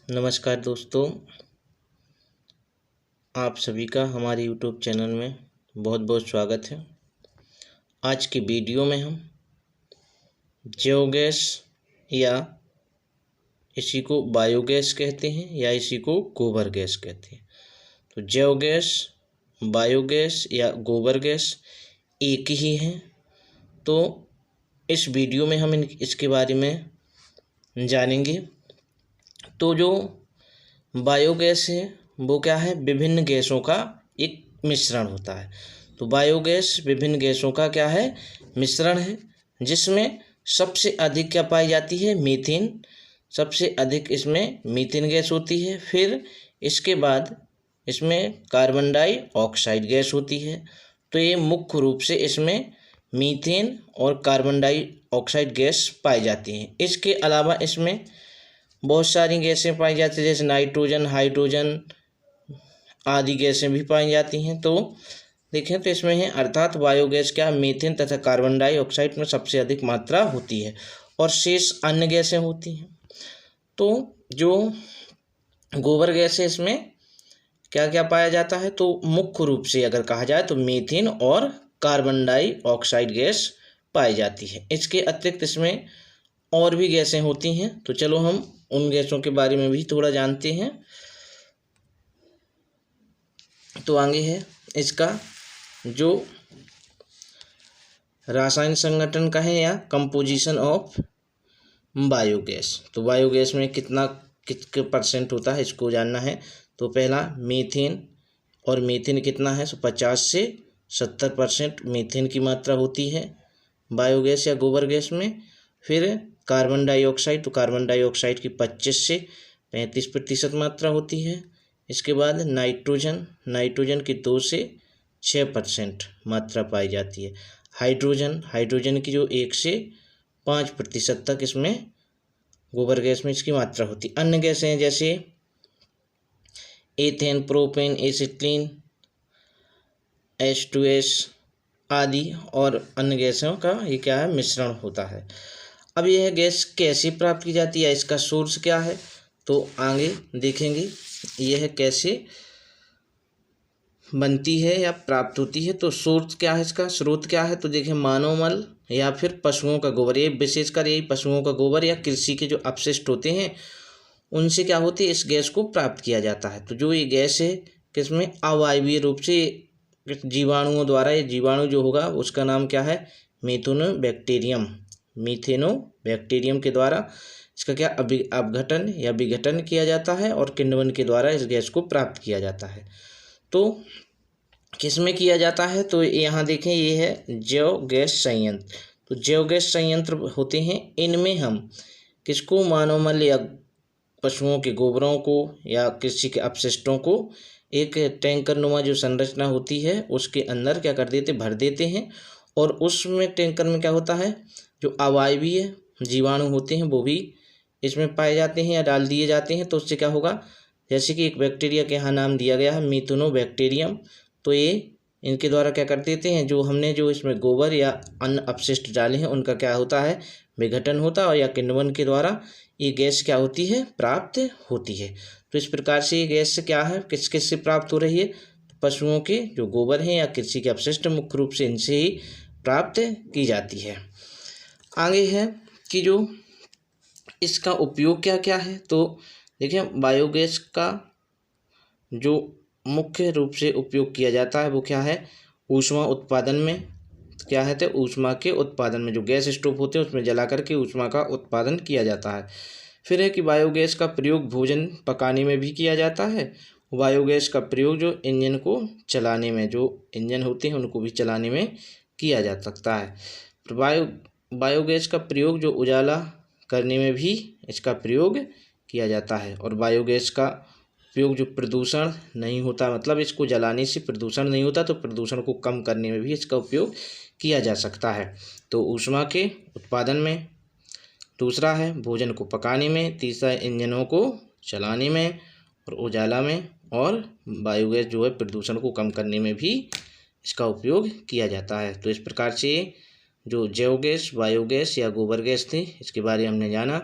नमस्कार दोस्तों, आप सभी का हमारे YouTube चैनल में बहुत बहुत स्वागत है। आज की वीडियो में हम बायोगैस या इसी को बायोगैस कहते हैं या इसी को गोबर गैस कहते हैं। तो बायोगैस, बायोगैस या गोबर गैस एक ही है। तो इस वीडियो में हम इसके बारे में जानेंगे। तो जो बायोगैस है वो क्या है, विभिन्न गैसों का एक मिश्रण होता है। तो बायोगैस विभिन्न गैसों का क्या है, मिश्रण है, जिसमें सबसे अधिक क्या पाई जाती है, मीथेन। सबसे अधिक इसमें मीथेन गैस होती है। फिर इसके बाद इसमें कार्बन डाइऑक्साइड गैस होती है। तो ये मुख्य रूप से इसमें मीथेन और कार्बन डाइऑक्साइड गैस पाई जाती हैं। इसके अलावा इसमें बहुत सारी गैसें पाई जाती हैं, जैसे नाइट्रोजन, हाइड्रोजन आदि गैसें भी पाई जाती हैं। तो देखें तो इसमें है, अर्थात बायोगैस क्या, मीथेन तथा कार्बन डाइऑक्साइड में सबसे अधिक मात्रा होती है और शेष अन्य गैसें होती हैं। तो जो गोबर गैस है इसमें क्या क्या पाया जाता है, तो मुख्य रूप से अगर कहा जाए तो मीथेन और कार्बन डाइऑक्साइड गैस पाई जाती है। इसके अतिरिक्त इसमें और भी गैसें होती हैं। तो चलो हम उन गैसों के बारे में भी थोड़ा जानते हैं। तो आगे है इसका जो रासायनिक संगठन का है या कंपोजिशन ऑफ बायोगैस। तो बायोगैस में कितने परसेंट होता है इसको जानना है। तो पहला मीथेन, और मीथेन कितना है, 50 से 70% मीथेन की मात्रा होती है बायोगैस या गोबर गैस में। फिर कार्बन डाइऑक्साइड, तो कार्बन डाइऑक्साइड की 25 से 35% मात्रा होती है। इसके बाद नाइट्रोजन, नाइट्रोजन की 2 से 6% मात्रा पाई जाती है। हाइड्रोजन, हाइड्रोजन की जो 1 से 5% तक इसमें गोबर गैस में इसकी मात्रा होती। अन्य गैसें हैं जैसे एथेन, प्रोपेन, एसिटिलीन, H2S आदि और अन्य गैसों का ये क्या है, मिश्रण होता है। अब यह गैस कैसे प्राप्त की जाती है, इसका सोर्स क्या है, तो आगे देखेंगे यह कैसे बनती है या प्राप्त होती है। तो सोर्स क्या है, इसका स्रोत क्या है, तो देखें मानव मल या फिर पशुओं का गोबर। ये विशेषकर यही पशुओं का गोबर या कृषि के जो अपशिष्ट होते हैं उनसे क्या होती है, इस गैस को प्राप्त किया जाता है। तो जो ये गैस है किसमें, अवायवीय रूप से जीवाणुओं द्वारा, ये जीवाणु जो होगा उसका नाम क्या है, मीथेनोबैक्टीरियम, मीथेनोबैक्टीरियम के द्वारा इसका क्या अपघटन या विघटन किया जाता है और किण्वन के द्वारा इस गैस को प्राप्त किया जाता है। तो किसमें किया जाता है, तो यहाँ देखें ये है जैव गैस संयंत्र। तो जैव गैस संयंत्र होते हैं, इनमें हम किसको, मानव मल या पशुओं के गोबरों को या कृषि के अपशिष्टों को एक टैंकर नुमा जो संरचना होती है उसके अंदर क्या कर देते, भर देते हैं। और उसमें टैंकर में क्या होता है, जो अवायवीय जीवाणु होते हैं वो भी इसमें पाए जाते हैं या डाल दिए जाते हैं। तो उससे क्या होगा, जैसे कि एक बैक्टीरिया के यहाँ नाम दिया गया है मीथेनोबैक्टीरियम। तो ये इनके द्वारा क्या कर देते हैं, जो हमने जो इसमें गोबर या अन्य अपशिष्ट डाले हैं उनका क्या होता है, विघटन होता है और या किण्वन के द्वारा ये गैस क्या होती है, प्राप्त होती है। तो इस प्रकार से ये गैस क्या है, किस किस से प्राप्त हो रही है, पशुओं के जो गोबर हैं या कृषि के अपशिष्ट मुख्य रूप से इनसे ही प्राप्त की जाती है। आगे है कि जो इसका उपयोग क्या क्या है। तो देखिए बायोगैस का जो मुख्य रूप से उपयोग किया जाता है वो क्या है, ऊष्मा उत्पादन में क्या है, तो ऊष्मा के उत्पादन में जो गैस स्टोव होते हैं उसमें जला करके ऊष्मा का उत्पादन किया जाता है। फिर है कि बायोगैस का प्रयोग भोजन पकाने में भी किया जाता है। बायोगैस का प्रयोग जो इंजन को चलाने में, जो इंजन होते हैं उनको भी चलाने में किया जा सकता है। बायोगैस का प्रयोग जो उजाला करने में भी इसका प्रयोग किया जाता है। और बायोगैस का उपयोग जो प्रदूषण नहीं होता, मतलब इसको जलाने से प्रदूषण नहीं होता, तो प्रदूषण को कम करने में भी इसका उपयोग किया जा सकता है। तो ऊष्मा के उत्पादन में, दूसरा है भोजन को पकाने में, तीसरा इंजनों को चलाने में और उजाला में, और बायोगैस जो है प्रदूषण को कम करने में भी इसका उपयोग किया जाता है। तो इस प्रकार से जो जैव गैस, बायोगैस या गोबर गैस थी इसके बारे में हमने जाना।